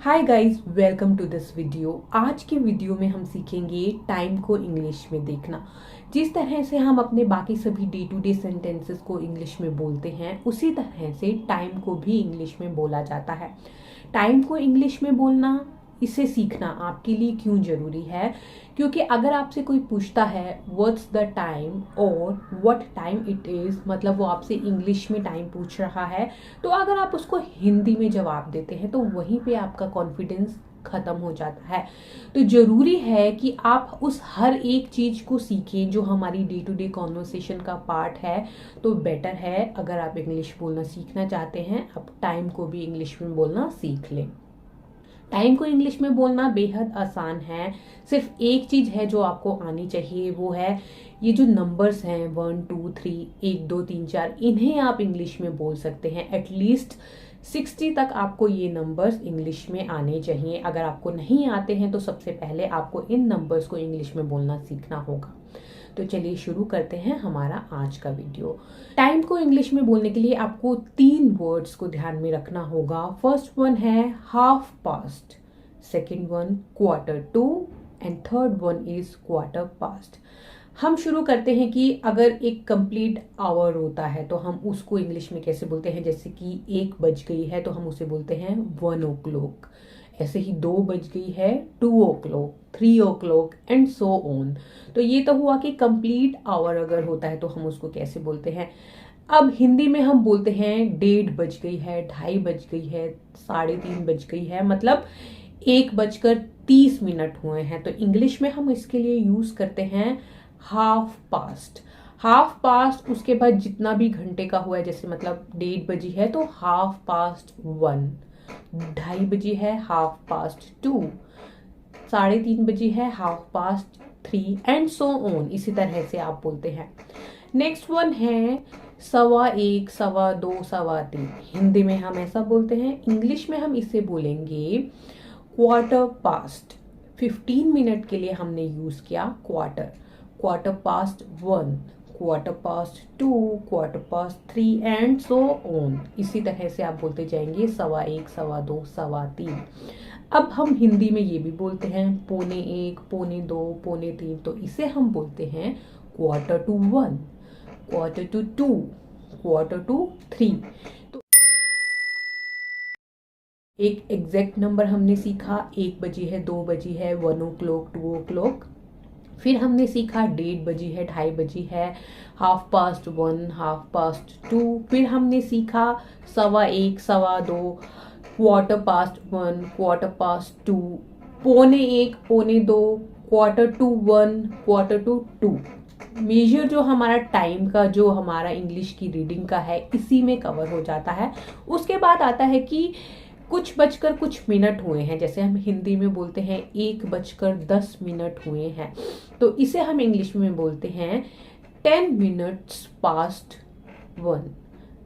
Hi guys, welcome to this video. आज के video में हम सीखेंगे टाइम को इंग्लिश में देखना। जिस तरह से हम अपने बाकी सभी डे टू डे सेंटेंसेस को इंग्लिश में बोलते हैं, उसी तरह से टाइम को भी इंग्लिश में बोला जाता है। टाइम को इंग्लिश में बोलना, इसे सीखना आपके लिए क्यों जरूरी है? क्योंकि अगर आपसे कोई पूछता है व्हाट्स द टाइम और व्हाट टाइम इट इज़, मतलब वो आपसे इंग्लिश में टाइम पूछ रहा है, तो अगर आप उसको हिंदी में जवाब देते हैं तो वहीं पे आपका कॉन्फिडेंस खत्म हो जाता है। तो जरूरी है कि आप उस हर एक चीज को सीखें जो हमारी डे टू डे कॉन्वर्सेशन का पार्ट है। तो बेटर है, अगर आप इंग्लिश बोलना सीखना चाहते हैं, आप टाइम को भी इंग्लिश में बोलना सीख लें। टाइम को इंग्लिश में बोलना बेहद आसान है। सिर्फ एक चीज है जो आपको आनी चाहिए, वो है ये जो नंबर्स हैं 1 2 3 1 2 3 4, इन्हें आप इंग्लिश में बोल सकते हैं। एटलीस्ट 60 तक आपको ये नंबर्स इंग्लिश में आने चाहिए। अगर आपको नहीं आते हैं तो सबसे पहले आपको इन नंबर्स को इंग्लिश में बोलना सीखना होगा। तो चलिए शुरू करते हैं हमारा आज का वीडियो। टाइम को इंग्लिश में बोलने के लिए आपको 3 वर्ड्स को ध्यान में रखना होगा। फर्स्ट वन है half past, second one quarter to and third one is quarter past. हम शुरू करते हैं कि अगर एक कंप्लीट आवर होता है तो हम उसको इंग्लिश में कैसे बोलते हैं। जैसे कि 1 बज गई है तो हम उसे बोलते हैं 1 o'clock। ऐसे ही 2 बज गई है 2 o'clock, 3 o'clock and so on. तो ये तो हुआ कि कंप्लीट आवर अगर होता है तो हम उसको कैसे बोलते हैं। अब हिंदी में हम बोलते हैं 1:30 बज गई है, 2:30 बज गई है, 3:30 बज गई है, मतलब 1:30 हुए हैं। तो इंग्लिश में हम इसके लिए यूज करते हैं हाफ पास्ट। हाफ पास्ट, उसके बाद जितना भी घंटे का हुआ है, जैसे मतलब 1:30 बजी है तो हाफ पास्ट 1, 2:30 बजी है हाफ पास्ट 2, 3:30 बजी है half past 3 and so on. इसी तरह से आप बोलते हैं। नेक्स्ट वन है 1:15, 2:15, 3:15। हिंदी में हम ऐसा बोलते हैं, इंग्लिश में हम इसे बोलेंगे क्वार्टर पास्ट। 15 मिनट के लिए हमने यूज किया quarter. Quarter past 1, quarter past 2, quarter past 3 and so on. इसी तरह से आप बोलते जाएंगे 1:15, 2:15, 3:15। अब हम हिंदी में ये भी बोलते हैं 1:15, 1:15, 2:15, तो इसे हम बोलते हैं quarter to 1, quarter to 2, quarter to 3। तो एक एग्जैक्ट नंबर हमने सीखा, 1 बजी है, 2 बजी है, 1 o'clock, 2 o'clock। फिर हमने सीखा 1:30 बजी है, 2:30 बजी है, हाफ पास्ट 1, हाफ पास्ट 2। फिर हमने सीखा 1:15, 2:15, quarter past 1, quarter past 2, 1:15, 1:15, quarter to 1, quarter to 2। Major जो हमारा टाइम का, जो हमारा इंग्लिश की रीडिंग का है, इसी में कवर हो जाता है। उसके बाद आता है कि कुछ बजकर कुछ मिनट हुए हैं। जैसे हम हिंदी में बोलते हैं 1:10 हुए हैं, तो इसे हम इंग्लिश में बोलते हैं 10 minutes past 1,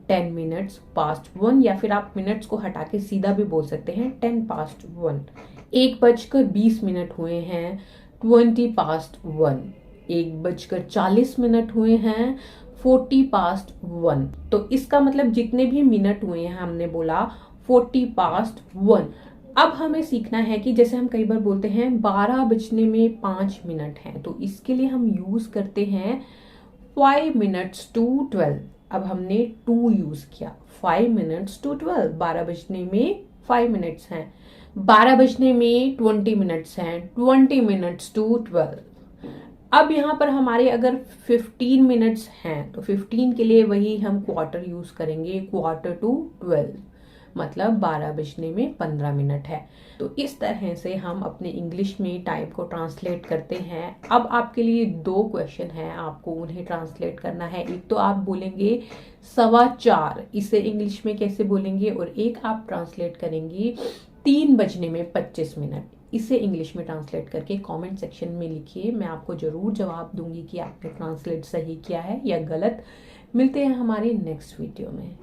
10 minutes past 1। या फिर आप मिनट्स को हटा के सीधा भी बोल सकते हैं 10 past 1। 1:20 हुए हैं, 20 past 1। 1:40 हुए हैं, 40 past 1। तो इसका मतलब जितने भी मिनट हुए हैं हमने बोला 40 past 1। अब हमें सीखना है कि जैसे हम कई बार बोलते हैं 12 बजने में 5 मिनट हैं, तो इसके लिए हम यूज करते हैं 5 minutes to 12। अब हमने 2 यूज किया, 5 minutes to 12। 12 बजने में 5 मिनट्स हैं, 12 बजने में 20 मिनट्स हैं, 20 minutes to 12। अब यहाँ पर हमारे अगर 15 मिनट्स हैं तो 15 के लिए वही हम क्वार्टर यूज करेंगे, क्वार्टर टू 12, मतलब 12 बजने में 15 मिनट है। तो इस तरह से हम अपने इंग्लिश में टाइम को ट्रांसलेट करते हैं। अब आपके लिए 2 क्वेश्चन हैं, आपको उन्हें ट्रांसलेट करना है। एक तो आप बोलेंगे 4:15, इसे इंग्लिश में कैसे बोलेंगे, और एक आप ट्रांसलेट करेंगे 3 बजने में 25 मिनट। इसे इंग्लिश में ट्रांसलेट करके कमेंट सेक्शन में लिखिए, मैं आपको जरूर जवाब दूंगी कि आपने ट्रांसलेट सही किया है या गलत। मिलते हैं हमारे नेक्स्ट वीडियो में।